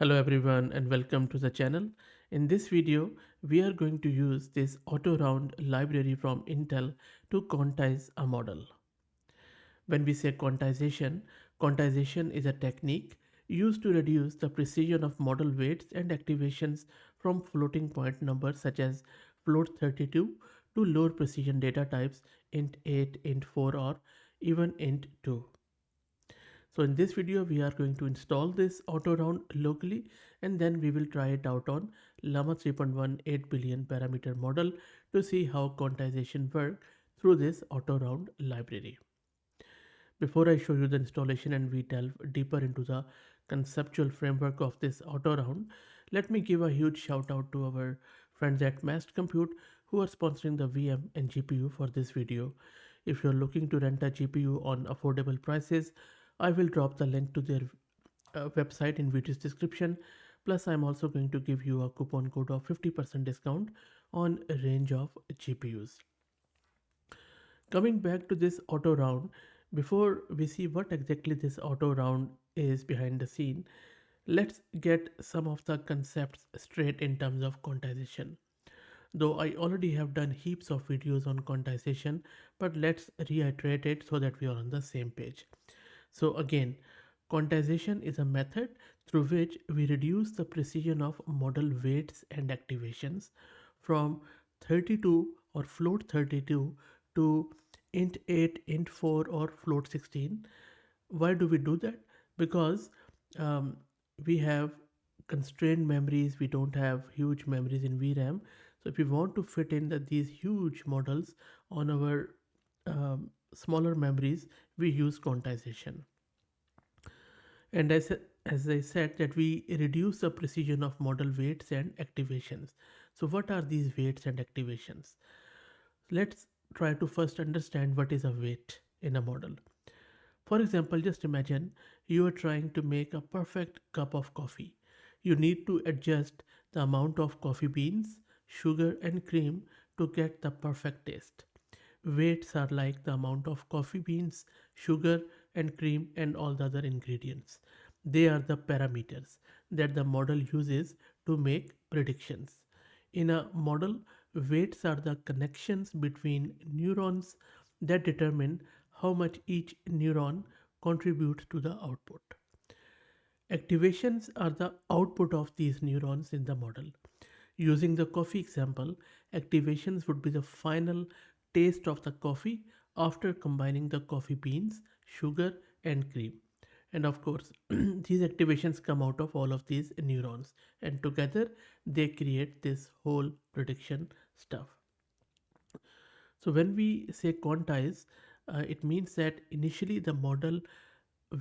Hello everyone and welcome to the channel. In this video, we are going to use this AutoRound library from Intel to quantize a model. When we say quantization, quantization is a technique used to reduce the precision of model weights and activations from floating point numbers such as float 32 to lower precision data types int 8, int 4 or even int 2. So in this video, we are going to install this AutoRound locally and then we will try it out on Llama 3.1 8 billion parameter model to see how quantization works through this AutoRound library. Before I show you the installation and we delve deeper into the conceptual framework of this AutoRound, let me give a huge shout out to our friends at Mast Compute who are sponsoring the VM and GPU for this video. If you're looking to rent a GPU on affordable prices, I will drop the link to their website in video's description. Plus, I'm also going to give you a coupon code of 50% discount on a range of GPUs. Coming back to this AutoRound, before we see what exactly this AutoRound is behind the scene, let's get some of the concepts straight in terms of quantization. Though I already have done heaps of videos on quantization, but let's reiterate it so that we are on the same page. So again, quantization is a method through which we reduce the precision of model weights and activations from 32 or float 32 to int 8, int 4 or float 16. Why do we do that? Because um, we have constrained memories, we don't have huge memories in VRAM. So if we want to fit in these huge models on our smaller memories, we use quantization. And as I said that we reduce the precision of model weights and activations. So what are these weights and activations? Let's try to first understand what is a weight in a model. For example, just imagine you are trying to make a perfect cup of coffee. You need to adjust the amount of coffee beans, sugar and cream to get the perfect taste. Weights are like the amount of coffee beans, sugar, and cream, and all the other ingredients. They are the parameters that the model uses to make predictions. In a model, weights are the connections between neurons that determine how much each neuron contributes to the output. Activations are the output of these neurons in the model. Using the coffee example, activations would be the final taste of the coffee after combining the coffee beans, sugar, and cream. And of course, these activations come out of all of these neurons, and together they create this whole prediction stuff. So, when we say quantize, it means that initially the model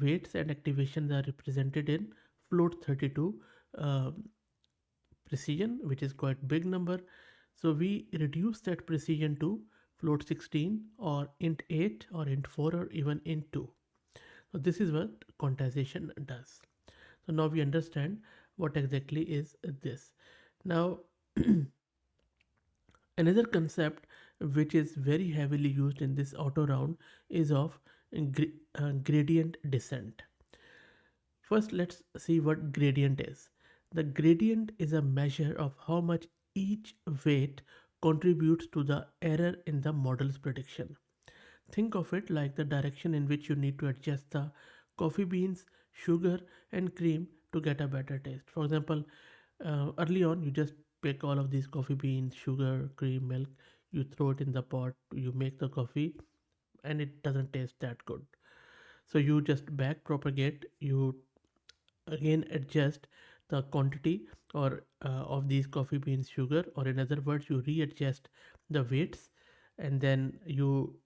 weights and activations are represented in float 32 uh, precision, which is quite big number. So we reduce that precision to float 16 or int 8 or int 4 or even int 2. So this is what quantization does. So now we understand what exactly is this. Now another concept which is very heavily used in this auto round is of gradient descent. First, let's see what gradient is. The gradient is a measure of how much each weight contributes to the error in the model's prediction. Think of it like the direction in which you need to adjust the coffee beans, sugar, and cream to get a better taste. For example, early on, you just pick all of these coffee beans, sugar, cream, milk, you throw it in the pot, you make the coffee, and it doesn't taste that good. So you just back propagate, you again adjust the quantity or of these coffee beans sugar, or in other words you readjust the weights, and then you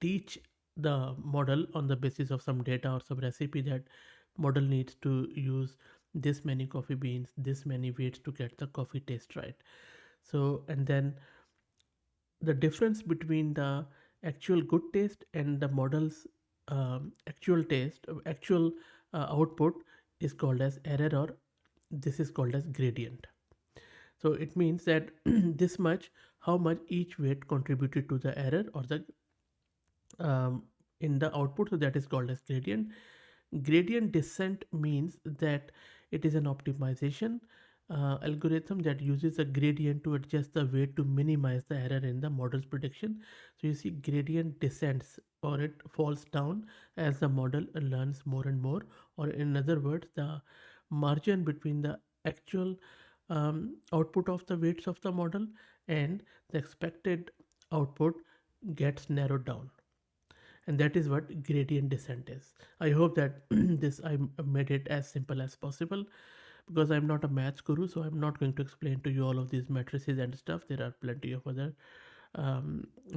teach the model on the basis of some data or some recipe that model needs to use this many coffee beans, this many weights to get the coffee taste right. So and then the difference between the actual good taste and the model's actual taste actual output is called as error, or this is called as gradient. So it means that this much, how much each weight contributed to the error or the in the output, so that is called as gradient. Gradient descent means that It is an optimization algorithm that uses a gradient to adjust the weight to minimize the error in the model's prediction. So you see gradient descends or it falls down as the model learns more and more, or in other words, the margin between the actual output of the weights of the model and the expected output gets narrowed down, and that is what gradient descent is. I hope that this I made it as simple as possible, because I'm not a maths guru, so I'm not going to explain to you all of these matrices and stuff. There are plenty of other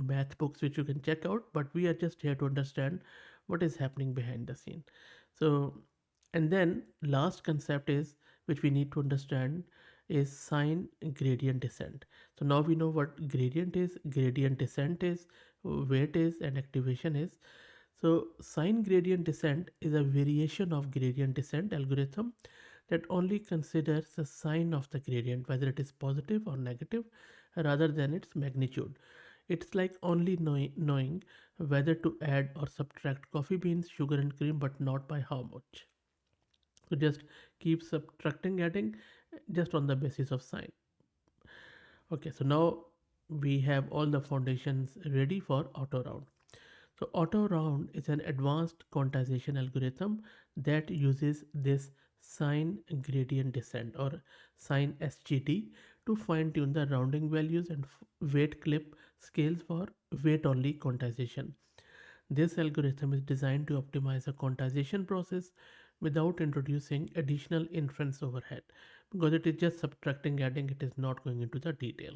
math books which you can check out, but we are just here to understand what is happening behind the scene. So, and then last concept is, which we need to understand, is sign gradient descent. So now we know what gradient is, gradient descent is, weight is, and activation is. So sign gradient descent is a variation of gradient descent algorithm that only considers the sign of the gradient, whether it is positive or negative, rather than its magnitude. It's like only knowing whether to add or subtract coffee beans, sugar, and cream, but not by how much. So just keep subtracting, adding, just on the basis of sign. Okay, so now we have all the foundations ready for AutoRound. So AutoRound is an advanced quantization algorithm that uses this sign gradient descent, or sign SGD, to fine tune the rounding values and weight clip scales for weight only quantization. This algorithm is designed to optimize the quantization process without introducing additional inference overhead, because it is just subtracting, adding, it is not going into the detail.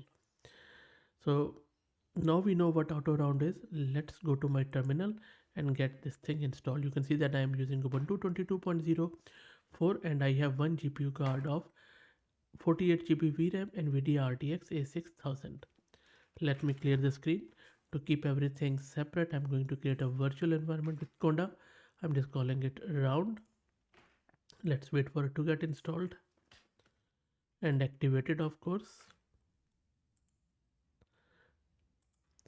So now we know what AutoRound is. Let's go to my terminal and get this thing installed. You can see that I am using Ubuntu 22.04 and I have one GPU card of 48 GB VRAM NVIDIA RTX A6000. Let me clear the screen. To keep everything separate, I'm going to create a virtual environment with Conda. I'm just calling it round. Let's wait for it to get installed and activated, of course.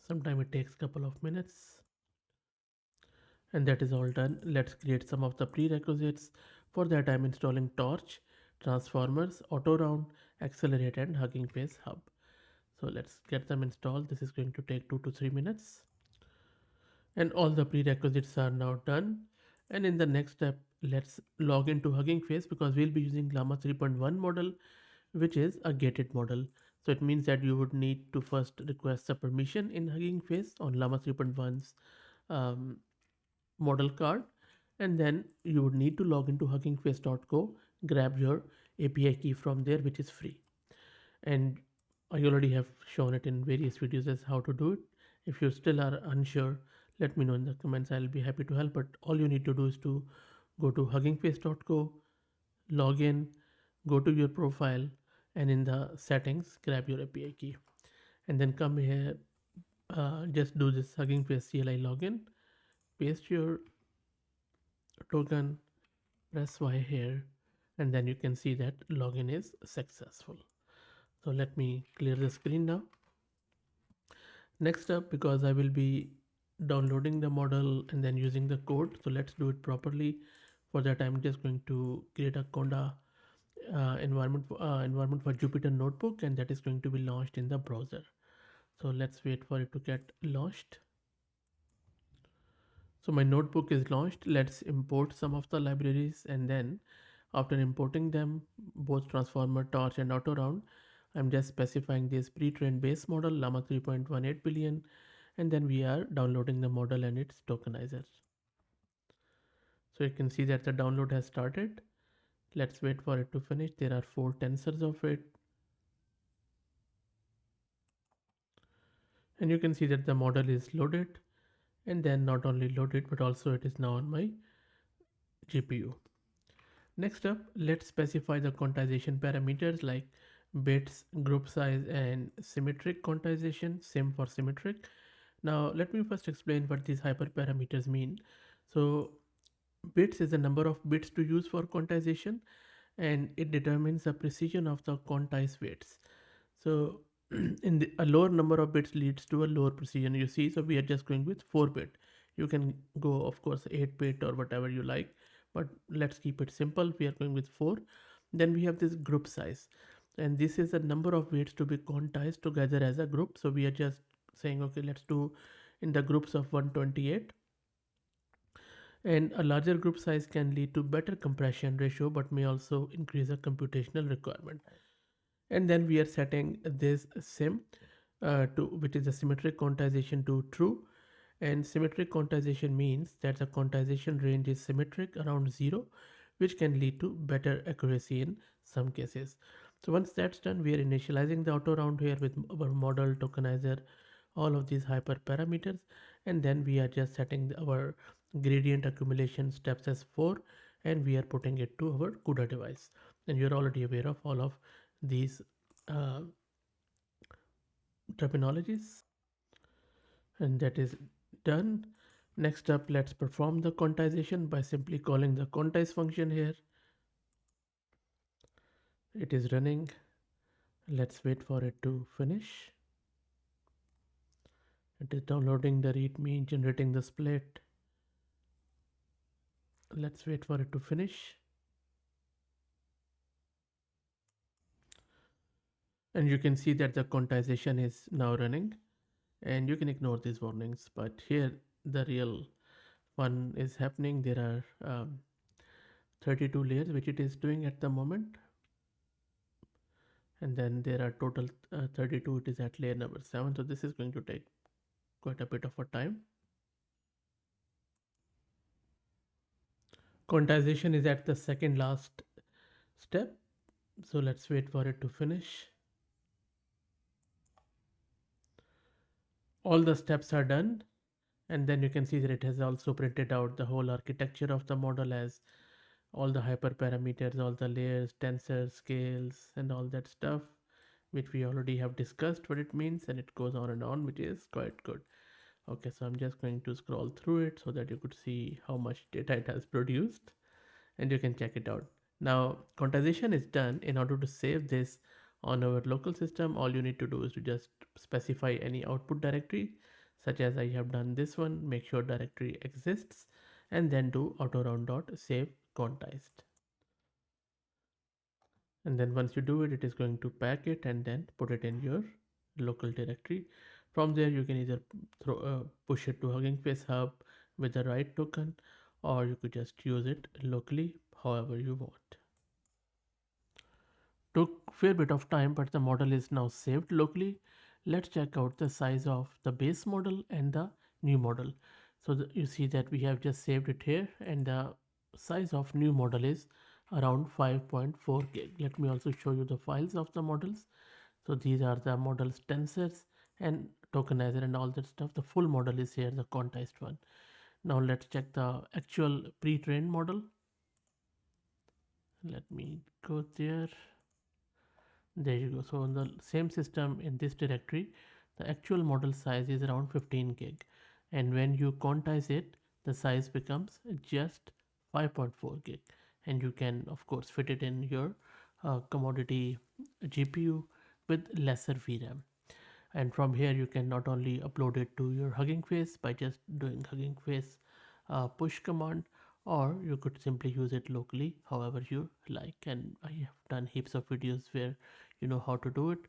Sometime it takes a couple of minutes. And that is all done. Let's create some of the prerequisites. For that, I'm installing Torch, Transformers, AutoRound, Accelerate, and Hugging Face Hub. So let's get them installed. This is going to take 2 to 3 minutes. And all the prerequisites are now done. And in the next step, let's log into Hugging Face, because we'll be using Llama 3.1 model, which is a gated model. So it means that you would need to first request a permission in Hugging Face on Llama 3.1's um, model card, and then you would need to log into huggingface.co, grab your API key from there, which is free. And I already have shown it in various videos as how to do it. If you still are unsure, let me know in the comments. I'll be happy to help. But all you need to do is to go to huggingface.co, log in, go to your profile, and in the settings, grab your API key, and then come here. Just do this Hugging Face CLI login, paste your token, press Y here, and then you can see that login is successful. So let me clear the screen now. Next up, because I will be downloading the model and then using the code, so let's do it properly. For that, I'm just going to create a Conda environment for Jupyter Notebook, and that is going to be launched in the browser. So let's wait for it to get launched. So my notebook is launched. Let's import some of the libraries, and then after importing them, both transformer, torch, and AutoRound, I'm just specifying this pre-trained base model llama 3.18 billion, and then we are downloading the model and its tokenizers. So you can see that the download has started. Let's wait for it to finish. There are 4 tensors of it, and you can see that the model is loaded, and then not only loaded but also it is now on my GPU. Next up, let's specify the quantization parameters like bits, group size, and symmetric quantization, sim for symmetric. Now, let me first explain what these hyperparameters mean. So, bits is the number of bits to use for quantization, and it determines the precision of the quantized weights. So, a lower number of bits leads to a lower precision, you see. So, we are just going with 4-bit. You can go, of course, 8-bit or whatever you like, but let's keep it simple. We are going with 4. Then we have this group size, and this is a number of weights to be quantized together as a group. So we are just saying, okay, let's do in the groups of 128. And a larger group size can lead to better compression ratio, but may also increase the computational requirement. And then we are setting this sim to which is a symmetric quantization to true. And symmetric quantization means that the quantization range is symmetric around zero, which can lead to better accuracy in some cases. So once that's done, we are initializing the auto round here with our model tokenizer, all of these hyperparameters, and then we are just setting our gradient accumulation steps as 4, and we are putting it to our CUDA device. And you're already aware of all of these uh, terminologies, and that is done. Next up, let's perform the quantization by simply calling the quantize function here. It is running. Let's wait for it to finish. It is downloading the readme, generating the split. Let's wait for it to finish. And you can see that the quantization is now running, and you can ignore these warnings, but here the real fun is happening. There are 32 layers which it is doing at the moment, and then there are total 32. It is at layer number 7, so this is going to take quite a bit of a time. Quantization is at the second last step, so let's wait for it to finish. All the steps are done, and then you can see that it has also printed out the whole architecture of the model as all the hyperparameters, all the layers, tensors, scales, and all that stuff, which we already have discussed what it means, and it goes on, which is quite good. Okay, so I'm just going to scroll through it so that you could see how much data it has produced, and you can check it out. Now, quantization is done. In order to save this on our local system, all you need to do is to just specify any output directory, such as I have done this one, make sure directory exists, and then do autoround.save quantized. And then once you do it, it is going to pack it and then put it in your local directory. From there, you can either push it to Hugging Face Hub with the right token, or you could just use it locally however you want. Took fair bit of time, but the model is now saved locally. Let's check out the size of the base model and the new model. So you see that we have just saved it here, and the size of new model is around 5.4 gig. Let me also show you the files of the models. So these are the models tensors and tokenizer and all that stuff. The full model is here, the quantized one. Now let's check the actual pre-trained model. Let me go there. There you go. So on the same system in this directory, the actual model size is around 15 gig. And when you quantize it, the size becomes just 5.4 gig. And you can, of course, fit it in your commodity GPU with lesser VRAM. And from here, you can not only upload it to your Hugging Face by just doing Hugging Face push command, or you could simply use it locally however you like. And I have done heaps of videos where you know how to do it.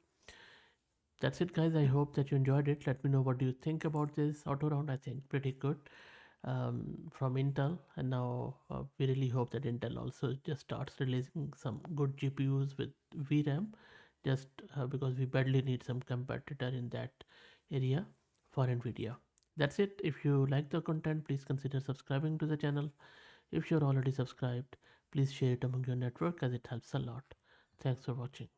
That's it, guys. I hope that you enjoyed it. Let me know what do you think about this auto round. I think pretty good from Intel, and now we really hope that Intel also just starts releasing some good GPUs with VRAM, just because we badly need some competitor in that area for Nvidia. That's it. If you like the content, please consider subscribing to the channel. If you're already subscribed, please share it among your network as it helps a lot. Thanks for watching.